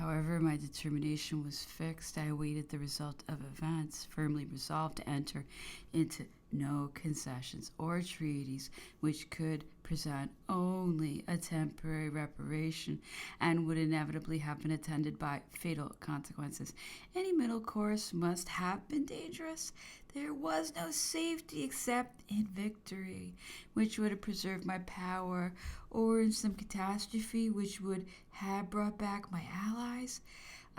However, my determination was fixed. I awaited the result of events, firmly resolved to enter into no concessions or treaties which could present only a temporary reparation and would inevitably have been attended by fatal consequences. Any middle course must have been dangerous. There was no safety except in victory, which would have preserved my power, or in some catastrophe which would have brought back my allies.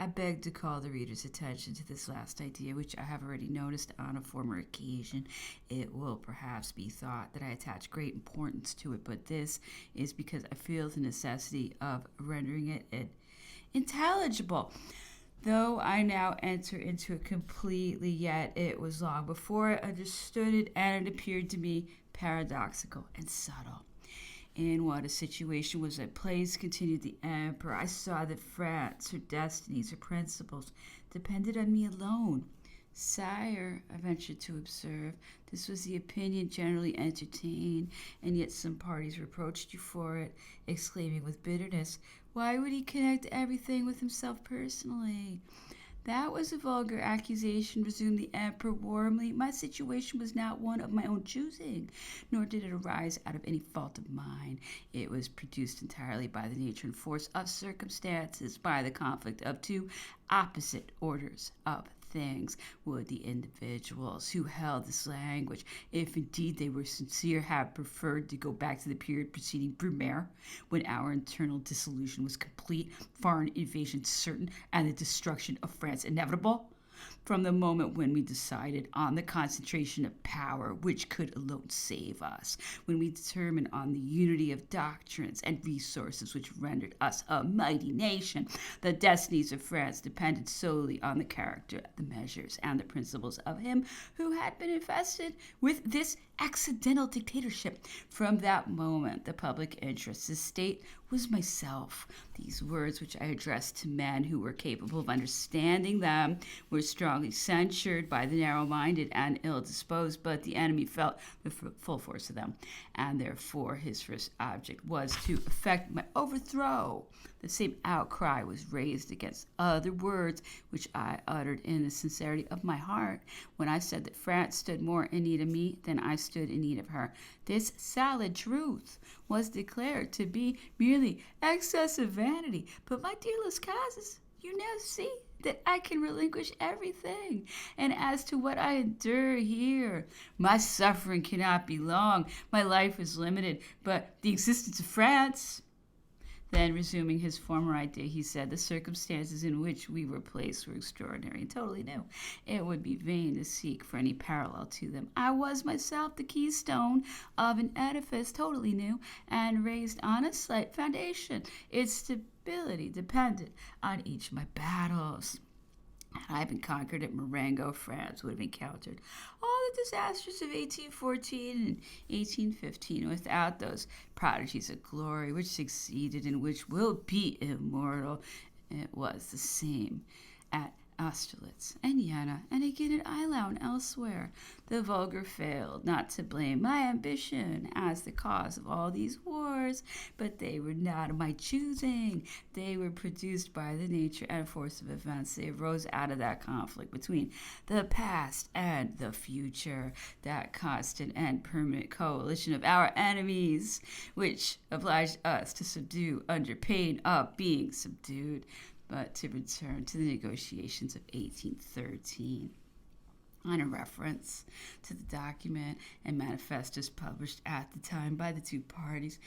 I beg to call the reader's attention to this last idea, which I have already noticed on a former occasion. It will perhaps be thought that I attach great importance to it, but this is because I feel the necessity of rendering it intelligible. Though I now enter into it completely, yet it was long before I understood it, and it appeared to me paradoxical and subtle. In what a situation was I placed, continued the emperor, I saw that France, her destinies, her principles, depended on me alone. Sire, I ventured to observe, this was the opinion generally entertained, and yet some parties reproached you for it, exclaiming with bitterness, why would he connect everything with himself personally? That was a vulgar accusation, resumed the emperor warmly. My situation was not one of my own choosing, nor did it arise out of any fault of mine. It was produced entirely by the nature and force of circumstances, by the conflict of two opposite orders of things. Would the individuals who held this language, if indeed they were sincere, have preferred to go back to the period preceding Brumaire, when our internal dissolution was complete, foreign invasion certain, and the destruction of France inevitable? From the moment when we decided on the concentration of power which could alone save us, when we determined on the unity of doctrines and resources which rendered us a mighty nation, the destinies of France depended solely on the character, the measures, and the principles of him who had been invested with this accidental dictatorship. From that moment, the public interest, the state, was myself. These words, which I addressed to men who were capable of understanding them, were strongly censured by the narrow-minded and ill-disposed, but the enemy felt the full force of them, and therefore his first object was to effect my overthrow. The same outcry was raised against other words which I uttered in the sincerity of my heart when I said that France stood more in need of me than I stood in need of her. This salad truth was declared to be merely excessive vanity. But my dear Las Casas, you now see that I can relinquish everything. And as to what I endure here, my suffering cannot be long. My life is limited, but the existence of France... Then, resuming his former idea, he said, the circumstances in which we were placed were extraordinary and totally new. It would be vain to seek for any parallel to them. I was myself the keystone of an edifice totally new and raised on a slight foundation. Its stability depended on each of my battles. Had I been conquered at Marengo, France would have encountered all the disasters of 1814 and 1815 without those prodigies of glory which succeeded and which will be immortal. It was the same at Austerlitz and Jena, and again at Eylau and elsewhere. The vulgar failed not to blame my ambition as the cause of all these wars, but they were not of my choosing. They were produced by the nature and force of events. They arose out of that conflict between the past and the future, that constant and permanent coalition of our enemies, which obliged us to subdue under pain of being subdued. But to return to the negotiations of 1813, on a reference to the document and manifestos published at the time by the two parties,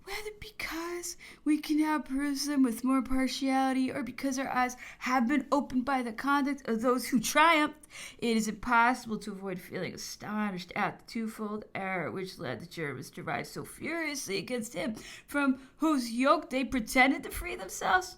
whether because we can now peruse them with more partiality or because our eyes have been opened by the conduct of those who triumphed, it is impossible to avoid feeling astonished at the twofold error which led the Germans to rise so furiously against him from whose yoke they pretended to free themselves,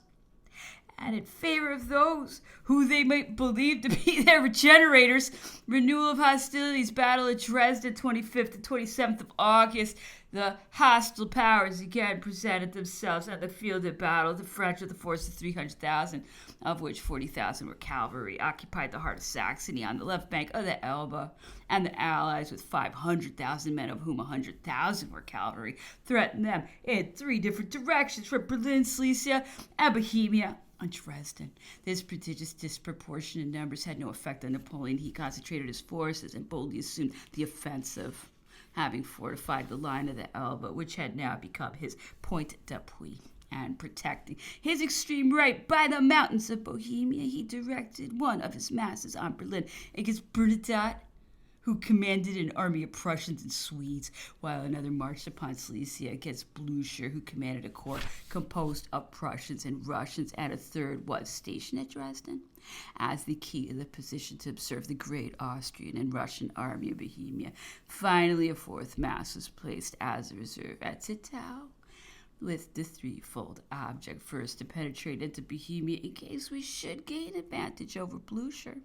and in favor of those who they might believe to be their regenerators. Renewal of hostilities, battle at Dresden, 25th and 27th of August. The hostile powers again presented themselves on the field of battle. The French, with a force of 300,000, of which 40,000 were cavalry, occupied the heart of Saxony on the left bank of the Elbe, and the Allies, with 500,000 men, of whom 100,000 were cavalry, threatened them in three different directions, from Berlin, Silesia, and Bohemia. on Dresden. This prodigious disproportion in numbers had no effect on Napoleon. He concentrated his forces and boldly assumed the offensive, having fortified the line of the Elbe, which had now become his point d'appui. And protecting his extreme right by the mountains of Bohemia, he directed one of his masses on Berlin against Bernadotte, who commanded an army of Prussians and Swedes, while another marched upon Silesia against Blücher, who commanded a corps composed of Prussians and Russians, and a third was stationed at Dresden as the key to the position to observe the great Austrian and Russian army of Bohemia. Finally, a fourth mass was placed as a reserve at Zittau, with the threefold object: first, to penetrate into Bohemia in case we should gain advantage over Blücher;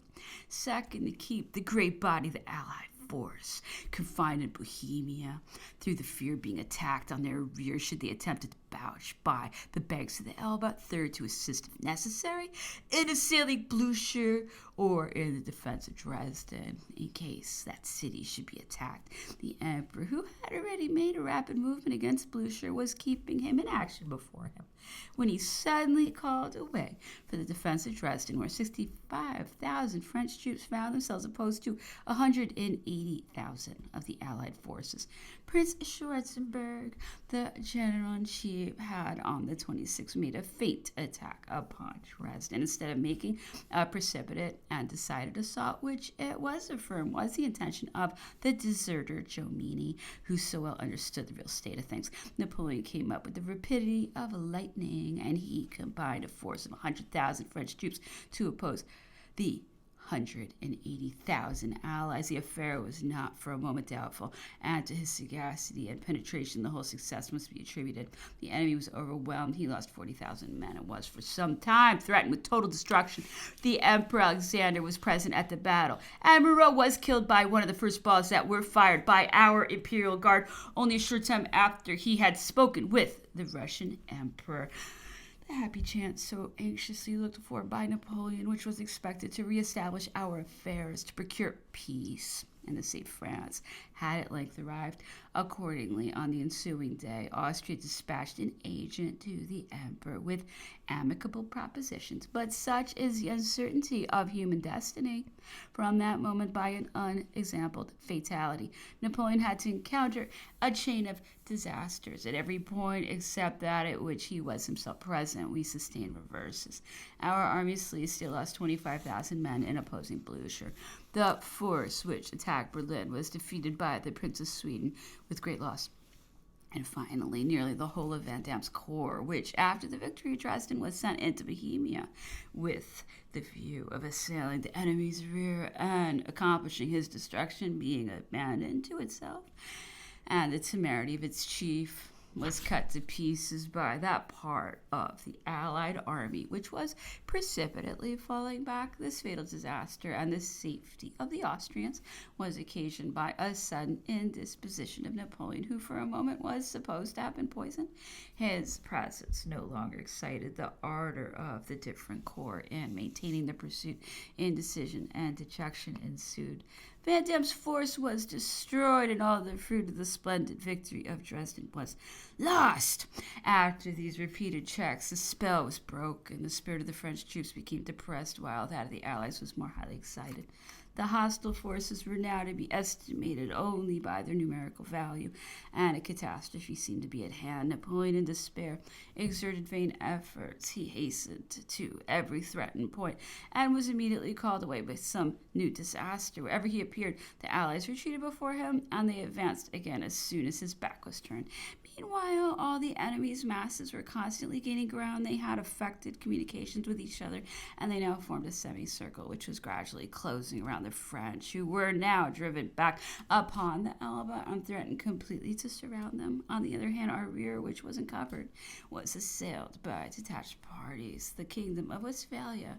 second, to keep the great body of the Allied force confined in Bohemia through the fear of being attacked on their rear should they attempt to debouch by the banks of the Elbe; third, to assist if necessary in assailing Blücher or in the defense of Dresden in case that city should be attacked. The emperor, who had already made a rapid movement against Blücher, was keeping him in action before him when he suddenly called away for the defense of Dresden, where 65,000 French troops found themselves opposed to 180,000 of the Allied forces. Prince Schwarzenberg, the general-in-chief, had on the 26th made a feint attack upon Dresden instead of making a precipitate and decided assault, which it was affirmed was the intention of the deserter Jomini, who so well understood the real state of things. Napoleon came up with the rapidity of lightning, and he combined a force of 100,000 French troops to oppose the 180,000 allies. The affair was not for a moment doubtful, and to his sagacity and penetration the whole success must be attributed. The enemy was overwhelmed. He lost 40,000 men and was for some time threatened with total destruction. The Emperor Alexander was present at the battle, and Moreau was killed by one of the first balls that were fired by our Imperial Guard only a short time after he had spoken with the Russian Emperor. The happy chance so anxiously looked for by Napoleon, which was expected to reestablish our affairs, to procure peace and to save France, had at length arrived. Accordingly, on the ensuing day, Austria dispatched an agent to the emperor with amicable propositions. But such is the uncertainty of human destiny. From that moment, by an unexampled fatality, Napoleon had to encounter a chain of disasters at every point except that at which he was himself present. We sustained reverses. Our army still lost 25,000 men in opposing Blücher. The force which attacked Berlin was defeated by the Prince of Sweden with great loss. And finally, nearly the whole of Vandame's corps, which after the victory of Dresden was sent into Bohemia with the view of assailing the enemy's rear and accomplishing his destruction, being abandoned to itself, and the temerity of its chief was cut to pieces by that part of the Allied army which was precipitately falling back. This fatal disaster and the safety of the Austrians was occasioned by a sudden indisposition of Napoleon, who for a moment was supposed to have been poisoned. His presence no longer excited the ardor of the different corps in maintaining the pursuit. Indecision and dejection ensued. Vandame's force was destroyed, and all the fruit of the splendid victory of Dresden was lost. After these repeated checks, the spell was broken. The spirit of the French troops became depressed, while that of the Allies was more highly excited. The hostile forces were now to be estimated only by their numerical value, and a catastrophe seemed to be at hand. Napoleon, in despair, exerted vain efforts. He hastened to every threatened point and was immediately called away by some new disaster. Wherever he appeared, the Allies retreated before him, and they advanced again as soon as his back was turned. Meanwhile, all the enemy's masses were constantly gaining ground. They had effected communications with each other, and they now formed a semicircle, which was gradually closing around the French, who were now driven back upon the Elbe and threatened completely to surround them. On the other hand, our rear, which was uncovered, was assailed by detached parties. The kingdom of Westphalia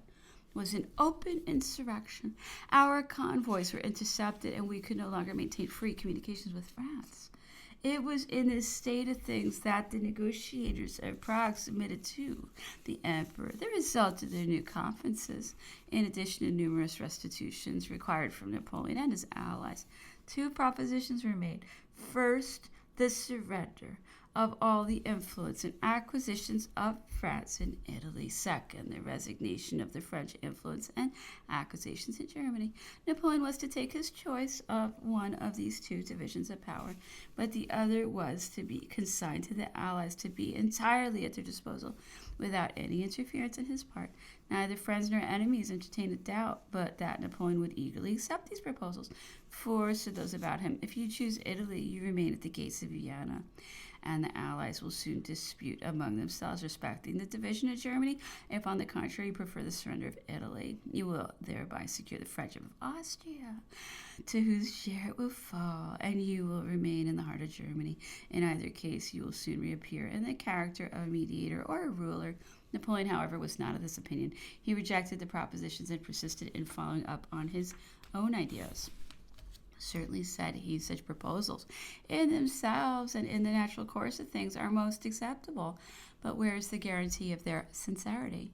was in open insurrection. Our convoys were intercepted, and we could no longer maintain free communications with France. It was in this state of things that the negotiators at Prague submitted to the emperor the result of their new conferences, in addition to numerous restitutions required from Napoleon and his allies. Two propositions were made. First, the surrender of all the influence and acquisitions of France and Italy. Second, the resignation of the French influence and acquisitions in Germany. Napoleon was to take his choice of one of these two divisions of power, but the other was to be consigned to the Allies to be entirely at their disposal without any interference on his part. Neither friends nor enemies entertained a doubt but that Napoleon would eagerly accept these proposals. For, said those about him, if you choose Italy, you remain at the gates of Vienna, and the Allies will soon dispute among themselves respecting the division of Germany. If, on the contrary, you prefer the surrender of Italy, you will thereby secure the friendship of Austria, to whose share it will fall, and you will remain in the heart of Germany. In either case, you will soon reappear in the character of a mediator or a ruler. Napoleon, however, was not of this opinion. He rejected the propositions and persisted in following up on his own ideas. Certainly, said he, such proposals in themselves and in the natural course of things are most acceptable, but where is the guarantee of their sincerity?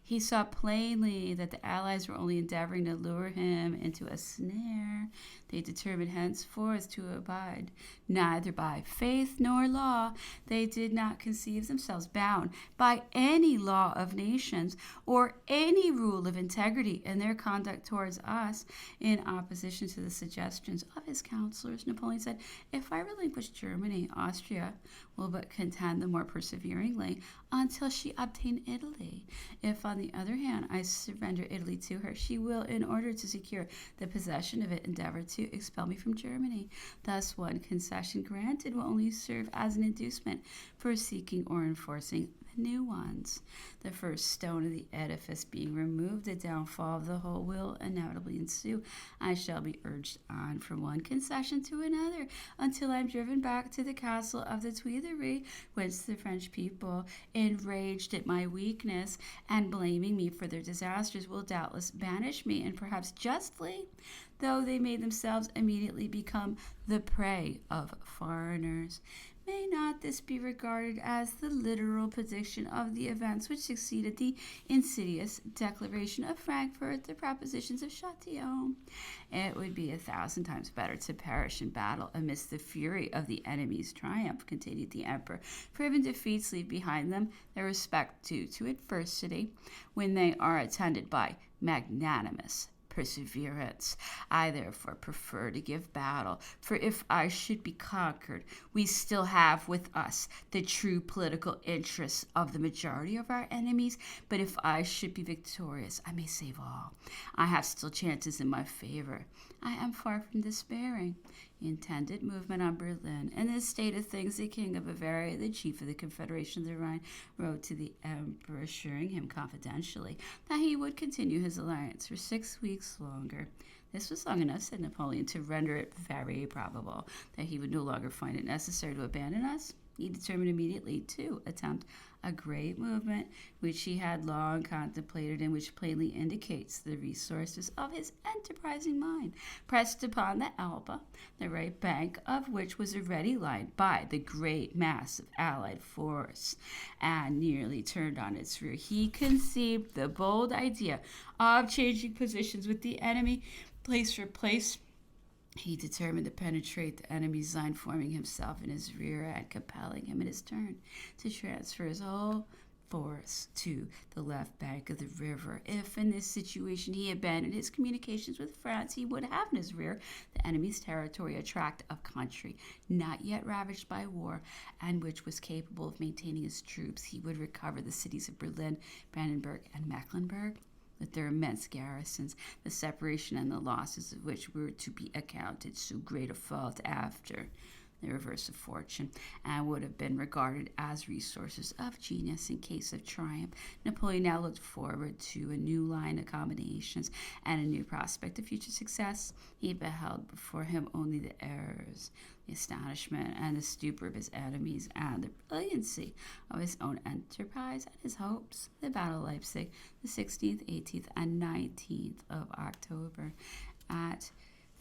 He saw plainly that the Allies were only endeavoring to lure him into a snare. They determined henceforth to abide neither by faith nor law. They did not conceive themselves bound by any law of nations or any rule of integrity in their conduct towards us. In opposition to the suggestions of his counselors, Napoleon said, if I relinquish Germany, Austria will but contend the more perseveringly until she obtain Italy. If, on the other hand, I surrender Italy to her, she will, in order to secure the possession of it, endeavor to expel me from Germany. Thus, one concession granted will only serve as an inducement for seeking or enforcing new ones. The first stone of the edifice being removed, the downfall of the whole will inevitably ensue. I shall be urged on from one concession to another until I am driven back to the castle of the Tuileries, whence the French people, enraged at my weakness and blaming me for their disasters, will doubtless banish me, and perhaps justly, though they may themselves immediately become the prey of foreigners. May not this be regarded as the literal prediction of the events which succeeded the insidious declaration of Frankfurt, the propositions of Chatillon? It would be 1,000 times better to perish in battle amidst the fury of the enemy's triumph, continued the emperor, for even defeats leave behind them their respect due to adversity, when they are attended by magnanimous perseverance. I therefore prefer to give battle, for if I should be conquered, we still have with us the true political interests of the majority of our enemies, but if I should be victorious, I may save all. I have still chances in my favor. I am far from despairing. Intended movement on Berlin. In this state of things, the King of Bavaria, the chief of the Confederation of the Rhine, wrote to the Emperor, assuring him confidentially that he would continue his alliance for 6 weeks longer. This was long enough, said Napoleon, to render it very probable that he would no longer find it necessary to abandon us. He determined immediately to attempt a great movement which he had long contemplated and which plainly indicates the resources of his enterprising mind. Pressed upon the Elbe, the right bank of which was already lined by the great mass of allied force and nearly turned on its rear, he conceived the bold idea of changing positions with the enemy place for place. He determined to penetrate the enemy's line, forming himself in his rear and compelling him in his turn to transfer his whole force to the left bank of the river. If in this situation he abandoned his communications with France, he would have in his rear the enemy's territory, a tract of country not yet ravaged by war, and which was capable of maintaining his troops. He would recover the cities of Berlin, Brandenburg, and Mecklenburg, with their immense garrisons, the separation and the losses of which were to be accounted so great a fault after the reverse of fortune, and would have been regarded as resources of genius in case of triumph. Napoleon now looked forward to a new line of combinations and a new prospect of future success. He beheld before him only the errors, the astonishment and the stupor of his enemies, and the brilliancy of his own enterprise and his hopes. The Battle of Leipzig, the 16th, 18th, and 19th of October. At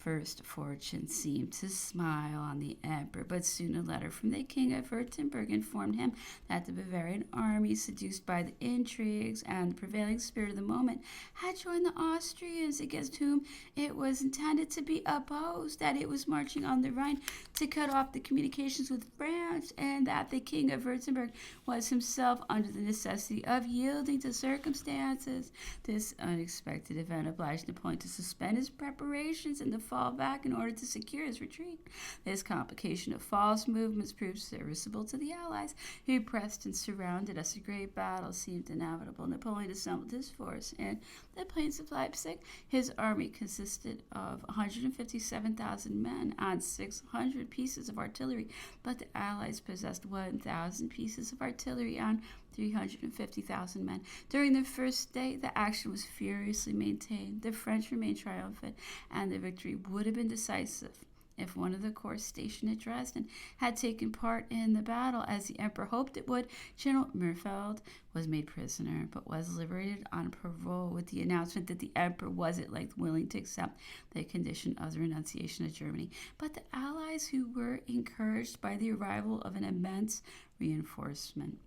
first, fortune seemed to smile on the emperor, but soon a letter from the king of Württemberg informed him that the Bavarian army, seduced by the intrigues and the prevailing spirit of the moment, had joined the Austrians, against whom it was intended to be opposed, that it was marching on the Rhine to cut off the communications with France, and that the king of Württemberg was himself under the necessity of yielding to circumstances. This unexpected event obliged Napoleon to suspend his preparations and to fall back in order to secure his retreat. This complication of false movements proved serviceable to the Allies, who pressed and surrounded us. A great battle seemed inevitable. Napoleon assembled his force in the plains of Leipzig. His army consisted of 157,000 men and 600 pieces of artillery, but the Allies possessed 1,000 pieces of artillery and 350,000 men. During the first day, the action was furiously maintained. The French remained triumphant, and the victory would have been decisive if one of the corps stationed at Dresden had taken part in the battle, as the emperor hoped it would. General Merfeld was made prisoner, but was liberated on parole with the announcement that the emperor was at length willing to accept the condition of the renunciation of Germany. But the Allies, who were encouraged by the arrival of an immense reinforcement,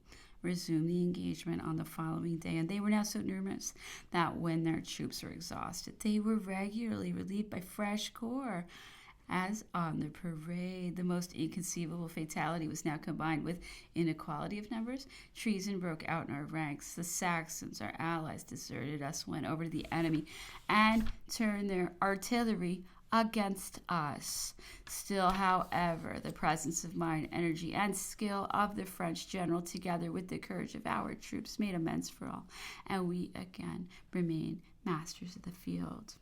resumed the engagement on the following day, and they were now so numerous that when their troops were exhausted, they were regularly relieved by fresh corps. As on the parade, the most inconceivable fatality was now combined with inequality of numbers. Treason broke out in our ranks. The Saxons, our allies, deserted us, went over to the enemy, and turned their artillery against us. Still, however, the presence of mind, energy, and skill of the French general, together with the courage of our troops, made amends for all, and we again remained masters of the field.